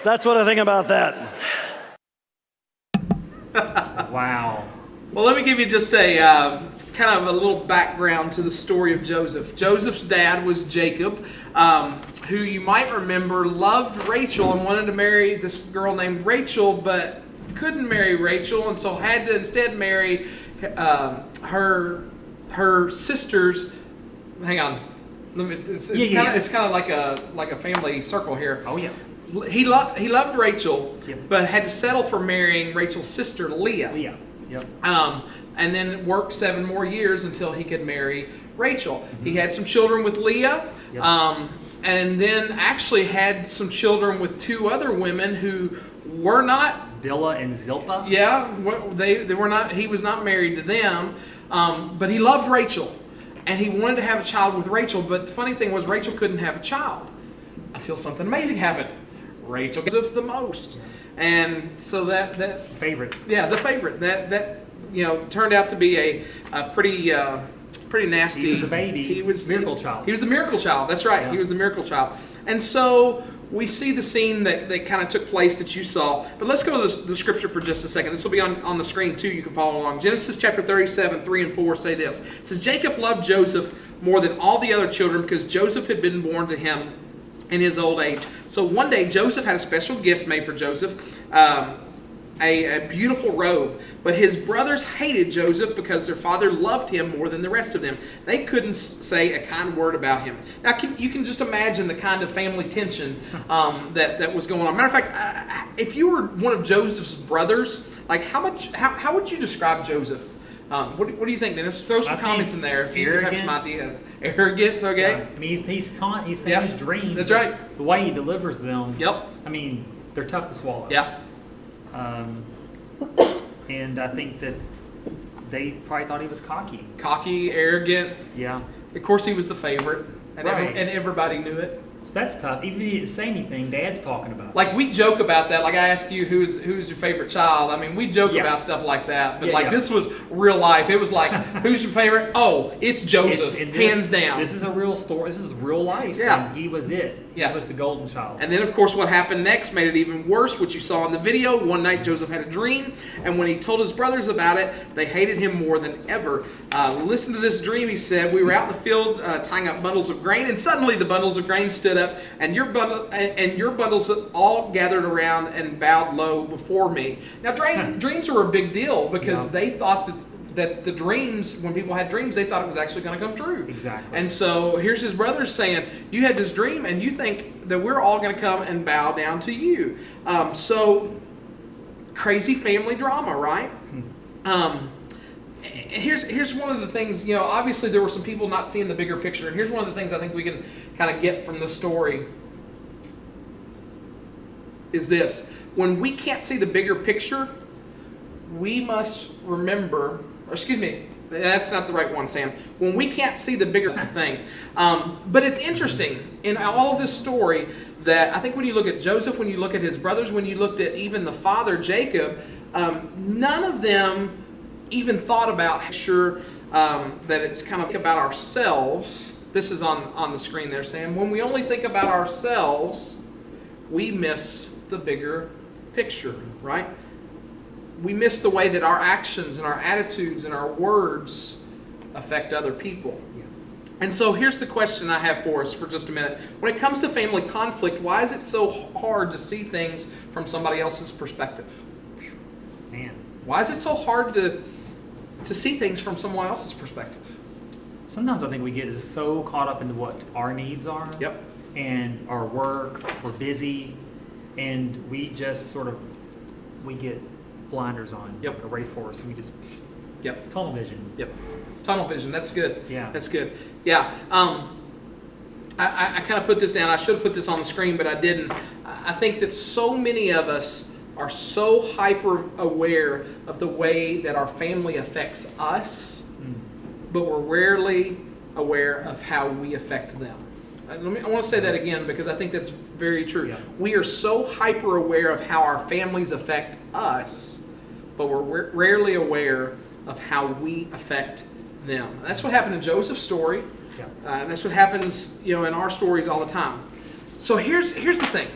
That's what I think about that. Wow. Well, let me give you just a kind of a little background to the story of Joseph. Joseph's dad was Jacob, who you might remember loved Rachel and wanted to marry this girl named Rachel, but couldn't marry Rachel, and so had to instead marry her sister's. Hang on, it's kind of like a family circle here. Oh yeah. He loved Rachel, Yep. but had to settle for marrying Rachel's sister Leah. Leah. Yep. And then worked 7 more years until he could marry Rachel. He had some children with Leah, Yep. and then actually had some children with 2 other women who were not. Bilhah and Zilpah. Yeah, they were not. He was not married to them, but he loved Rachel, and he wanted to have a child with Rachel. But the funny thing was, Rachel couldn't have a child until something amazing happened. Rachel Joseph the most, and so that Favorite. yeah, the favorite that turned out to be a pretty nasty. He was the baby. He was miracle child. He was the miracle child. That's right. Yeah. He was the miracle child. And so we see the scene that kind of took place that you saw. But let's go to the scripture for just a second. This will be on the screen too. You can follow along. Genesis chapter 37, 3 and 4 say this. It says, Jacob loved Joseph more than all the other children because Joseph had been born to him in his old age. So one day Joseph had a special gift made for Joseph, a beautiful robe. But his brothers hated Joseph because their father loved him more than the rest of them. They couldn't say a kind word about him. Now you can just imagine the kind of family tension that was going on. Matter of fact, if you were one of Joseph's brothers, like how would you describe Joseph? What do you think, Dennis? Throw some comments in there if you have some ideas. Arrogant, okay? Yeah. I mean, he's saying his dreams. That's right. The way he delivers them. Yep. I mean, they're tough to swallow. Yeah. And I think that they probably thought he was cocky. Cocky, arrogant. Yeah. Of course, he was the favorite, and, Right. and everybody knew it. So that's tough. Even if he didn't say anything, Dad's talking about it. Like, we joke about that. Like, I ask you, who's your favorite child? I mean, we joke Yeah. about stuff like that. But, Yeah, like, yeah. this was real life. It was like, who's your favorite? Oh, it's Joseph, And hands down. This is a real story. This is real life. Yeah. And he was it. Yeah. He was the golden child. And then, of course, what happened next made it even worse, which you saw in the video. One night, Joseph had a dream, and when he told his brothers about it, they hated him more than ever. Listen to this dream, he said. We were out in the field tying up bundles of grain, and suddenly the bundles of grain stood up, and your bundles all gathered around and bowed low before me. Now, dreams were a big deal because they thought that the dreams, when people had dreams, they thought it was actually going to come true. Exactly. And so here's his brothers saying, you had this dream and you think that we're all going to come and bow down to you. So crazy family drama, right? Here's one of the things, obviously there were some people not seeing the bigger picture. And here's one of the things I think we can kind of get from the story is this. When we can't see the bigger picture, we must remember, or excuse me, that's not the right one, Sam. When we can't see the bigger thing. But it's interesting in all of this story that I think when you look at Joseph, when you look at his brothers, when you looked at even the father, Jacob, none of them even thought about that it's kind of about ourselves. This is on the screen there, Sam. When we only think about ourselves, we miss the bigger picture, right? We miss the way that our actions and our attitudes and our words affect other people. Yeah. And so here's the question I have for us for just a minute. When it comes to family conflict, why is it so hard to see things from somebody else's perspective? Man. Why is it so hard to see things from someone else's perspective? Sometimes I think we get so caught up into what our needs are. Yep. And our work, we're busy, and we just we get blinders on, Yep. like a racehorse, and we just Yep. tunnel vision. Yep. Tunnel vision. That's good. Yeah. That's good. Yeah. I kind of put this down. I should have put this on the screen, but I didn't. I think that so many of us are so hyper aware of the way that our family affects us, but we're rarely aware of how we affect them. I want to say that again because I think that's very true. Yeah. We are so hyper aware of how our families affect us, but we're rarely aware of how we affect them. And that's what happened in Joseph's story. Yeah. And that's what happens, in our stories all the time. So here's the thing.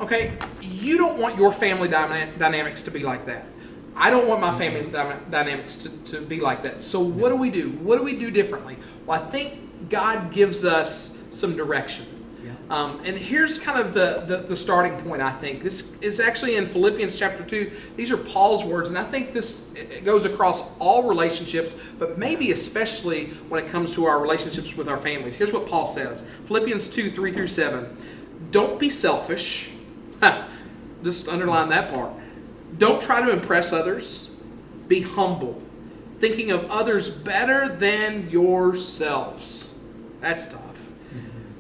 Okay, you don't want your family dynamics to be like that. I don't want my family dynamics to be like that. So what do we do? What do we do differently? Well, I think God gives us some direction. Yeah. And here's kind of the starting point, I think. This is actually in Philippians chapter 2. These are Paul's words, and I think it goes across all relationships, but maybe especially when it comes to our relationships with our families. Here's what Paul says. Philippians 2, 3 through 7. Don't be selfish. Just underline that part. Don't try to impress others. Be humble, thinking of others better than yourselves. That's tough.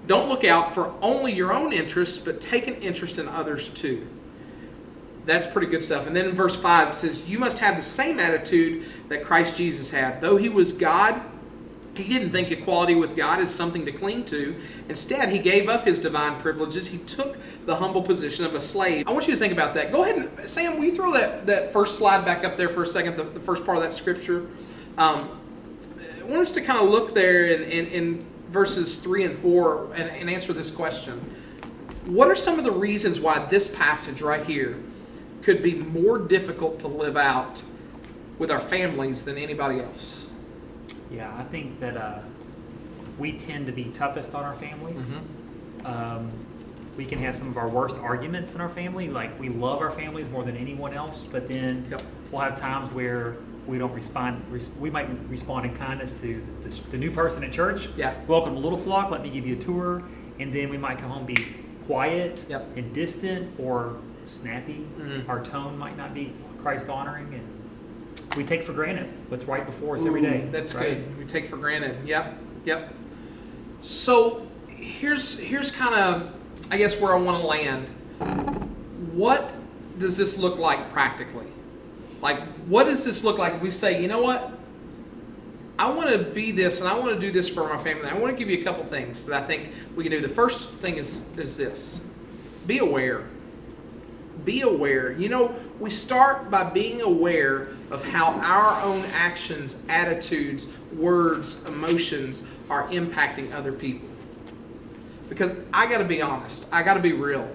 Don't look out for only your own interests, but take an interest in others too. That's pretty good stuff. And then in verse 5 it says, you must have the same attitude that Christ Jesus had. Though he was God, he didn't think equality with God is something to cling to. Instead, he gave up his divine privileges. He took the humble position of a slave. I want you to think about that. Go ahead and, Sam, will you throw that first slide back up there for a second, the first part of that scripture? I want us to kind of look there in verses 3 and 4 and answer this question. What are some of the reasons why this passage right here could be more difficult to live out with our families than anybody else? Yeah, I think that we tend to be toughest on our families. We can have some of our worst arguments in our family. Like, we love our families more than anyone else, but then we'll have times where we don't respond. We might respond in kindness to the new person at church. Yeah. Welcome to Little Flock. Let me give you a tour. And then we might come home and be quiet and distant or snappy. Our tone might not be Christ-honoring, and we take for granted what's right before us every day. That's right? good. We take for granted. Yep. So here's kind of, I guess, where I want to land. What does this look like practically? Like, what does this look like if we say, you know what? I want to be this, and I want to do this for my family. I want to give you a couple things that I think we can do. The first thing is this. Be aware. Be aware. You know, we start by being aware of how our own actions, attitudes, words, emotions are impacting other people. Because I got to be honest. I got to be real.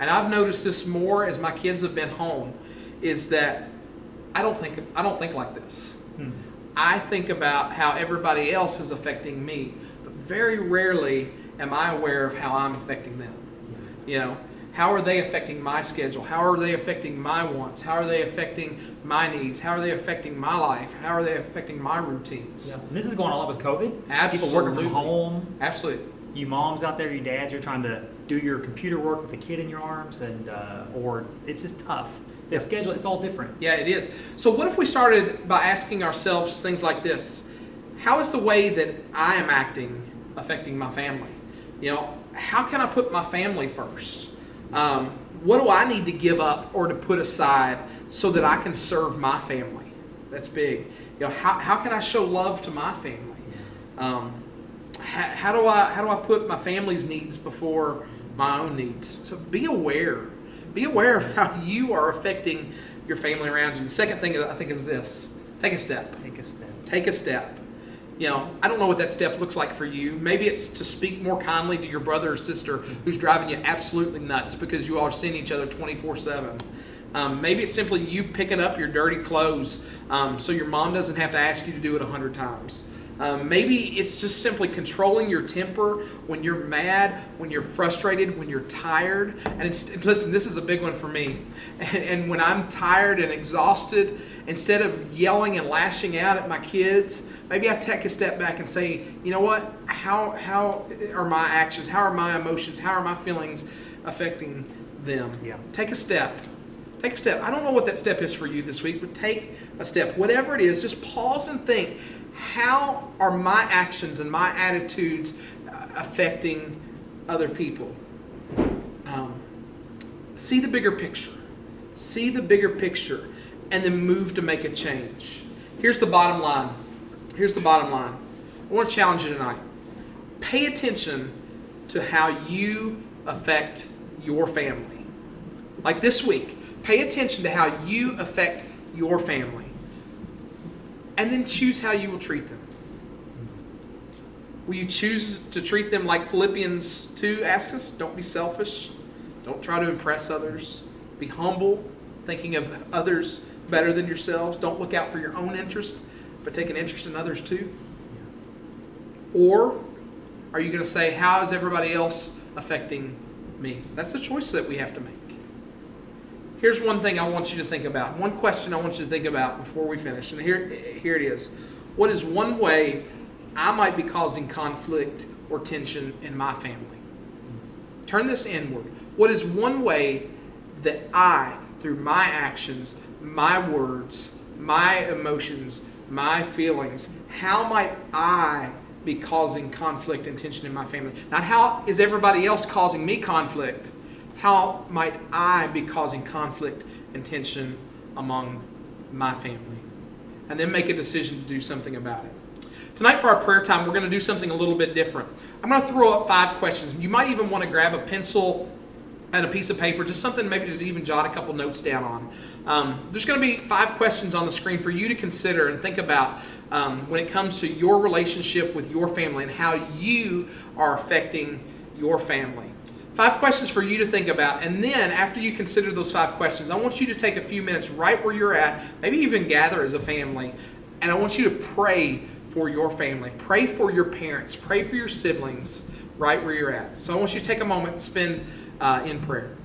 And I've noticed this more as my kids have been home, is that I don't think like this. I think about how everybody else is affecting me, but very rarely am I aware of how I'm affecting them. You know, how are they affecting my schedule? How are they affecting my wants? How are they affecting my needs? How are they affecting my life? How are they affecting my routines? Yeah. And this is going on a lot with COVID. Absolutely. People working from home. Absolutely. You moms out there, you dads, you're trying to do your computer work with a kid in your arms, and or it's just tough. The schedule, it's all different. Yeah, it is. So what if we started by asking ourselves things like this? How is the way that I am acting affecting my family? You know, how can I put my family first? What do I need to give up or to put aside so that I can serve my family? That's big. You know, how can I show love to my family? How do I put my family's needs before my own needs? So be aware. Be aware of how you are affecting your family around you. The second thing I think is this. Take a step. Take a step. Take a step. You know, I don't know what that step looks like for you. Maybe it's to speak more kindly to your brother or sister who's driving you absolutely nuts because you all are seeing each other 24/7. Maybe it's simply you picking up your dirty clothes so your mom doesn't have to ask you to do it 100 times. Maybe it's just simply controlling your temper when you're mad, when you're frustrated, when you're tired. And listen, this is a big one for me. And when I'm tired and exhausted, instead of yelling and lashing out at my kids, maybe I take a step back and say, you know what? How are my actions? How are my emotions? How are my feelings affecting them? Yeah. Take a step. Take a step. I don't know what that step is for you this week, but take a step. Whatever it is, just pause and think. How are my actions and my attitudes affecting other people? See the bigger picture. See the bigger picture and then move to make a change. Here's the bottom line. Here's the bottom line. I want to challenge you tonight. Pay attention to how you affect your family. Like this week, pay attention to how you affect your family. And then choose how you will treat them. Will you choose to treat them like Philippians 2 asks us? Don't be selfish. Don't try to impress others. Be humble, thinking of others better than yourselves. Don't look out for your own interest, but take an interest in others too. Or are you going to say, how is everybody else affecting me? That's the choice that we have to make. Here's one thing I want you to think about. One question I want you to think about before we finish. And here it is. What is one way I might be causing conflict or tension in my family? Turn this inward. What is one way that I, through my actions, my words, my emotions, my feelings, how might I be causing conflict and tension in my family? Not how is everybody else causing me conflict. How might I be causing conflict and tension among my family? And then make a decision to do something about it. Tonight for our prayer time, we're going to do something a little bit different. I'm going to throw up 5 questions. You might even want to grab a pencil and a piece of paper, just something maybe to even jot a couple notes down on. There's going to be 5 questions on the screen for you to consider and think about when it comes to your relationship with your family and how you are affecting your family. 5 questions for you to think about, and then after you consider those 5 questions, I want you to take a few minutes right where you're at, maybe even gather as a family, and I want you to pray for your family. Pray for your parents. Pray for your siblings right where you're at. So I want you to take a moment and spend in prayer.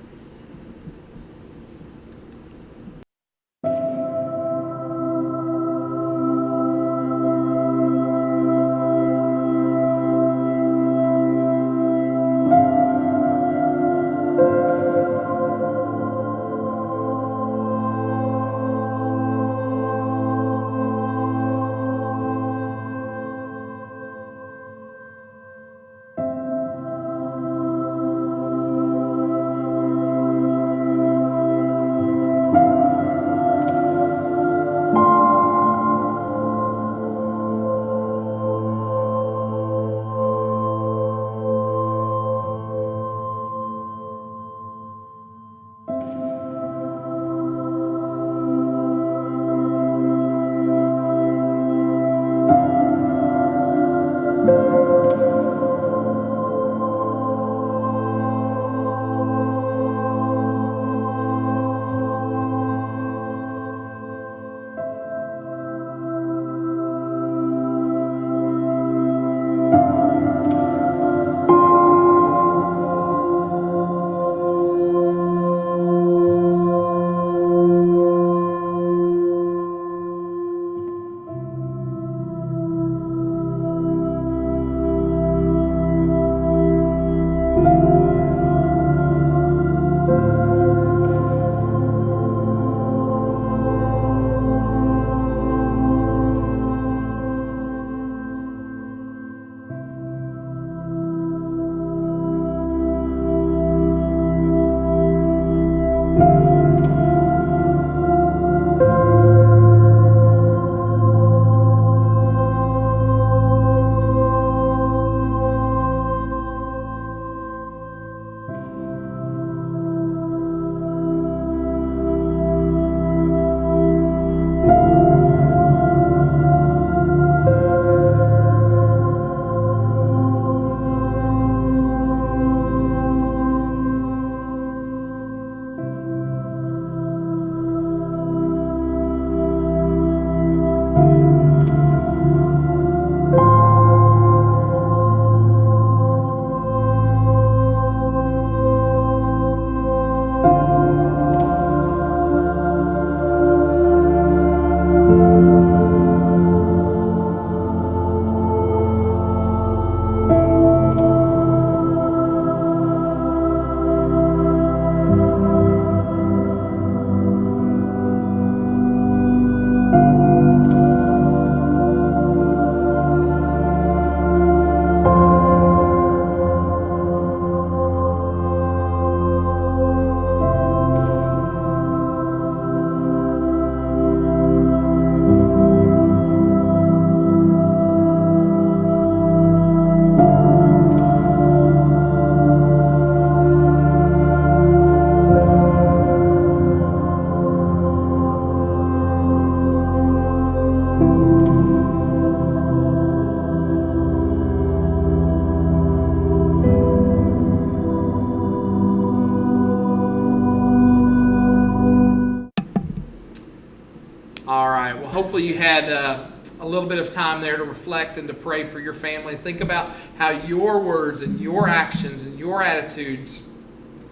hopefully you had a little bit of time there to reflect and to pray for your family. Think about how your words and your actions and your attitudes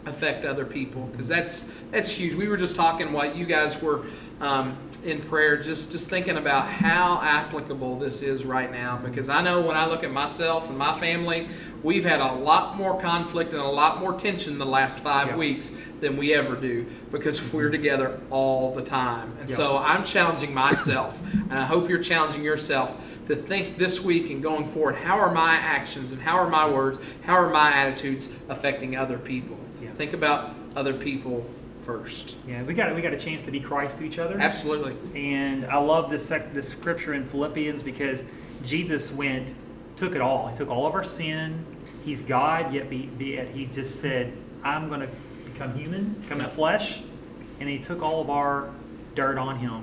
affect other people, because that's huge. We were just talking while you guys were in prayer, just thinking about how applicable this is right now, because I know when I look at myself and my family, we've had a lot more conflict and a lot more tension the last 5 weeks than we ever do, because we're together all the time. And so I'm challenging myself, and I hope you're challenging yourself to think this week and going forward, how are my actions and how are my words, how are my attitudes affecting other people? Think about other people first. Yeah, we got a chance to be Christ to each other. Absolutely. And I love this scripture in Philippians, because Jesus took it all. He took all of our sin. He's God, yet he just said, I'm going to become human, become in flesh. And he took all of our dirt on him.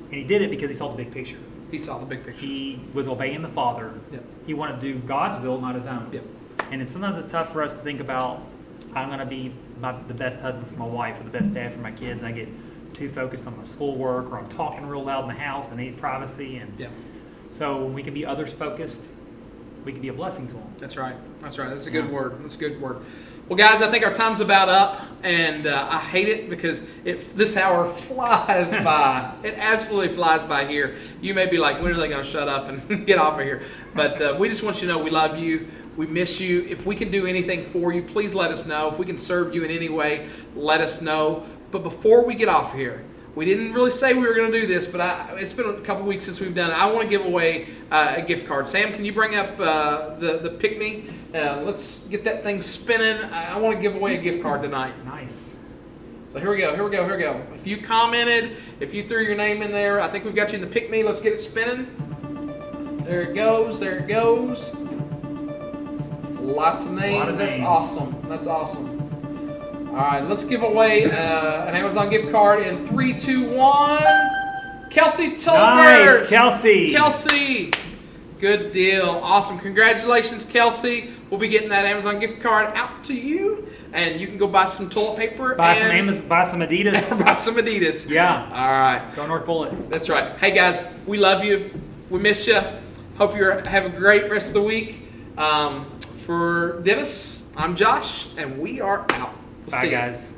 And he did it because he saw the big picture. He saw the big picture. He was obeying the Father. Yep. He wanted to do God's will, not his own. Yep. And sometimes it's tough for us to think about, I'm going to be the best husband for my wife or the best dad for my kids. I get too focused on my schoolwork, or I'm talking real loud in the house and need privacy. And so when we can be others focused, we can be a blessing to them. That's right. That's right. That's a good word. That's a good word. Well, guys, I think our time's about up, and I hate it because this hour flies by. It absolutely flies by here. You may be like, when are they going to shut up and get off of here? But we just want you to know we love you. We miss you. If we can do anything for you, please let us know. If we can serve you in any way, let us know. But before we get off here, we didn't really say we were going to do this, but it's been a couple weeks since we've done it. I want to give away a gift card. Sam, can you bring up the Pick Me? Let's get that thing spinning. I want to give away a gift card tonight. Nice. So here we go. If you commented, if you threw your name in there, I think we've got you in the Pick Me. Let's get it spinning. There it goes. Lots of names. That's awesome. All right, let's give away an Amazon gift card in 3, 2, 1. Kelsey Tolbert. Nice, Kelsey. Kelsey. Good deal. Awesome. Congratulations, Kelsey. We'll be getting that Amazon gift card out to you, and you can go buy some toilet paper. Buy some Adidas. Buy some Adidas. Yeah. All right. Go North Bullet. That's right. Hey, guys, we love you. We miss you. Hope you have a great rest of the week. For Dennis, I'm Josh, and we are out. We'll Bye, see you. guys.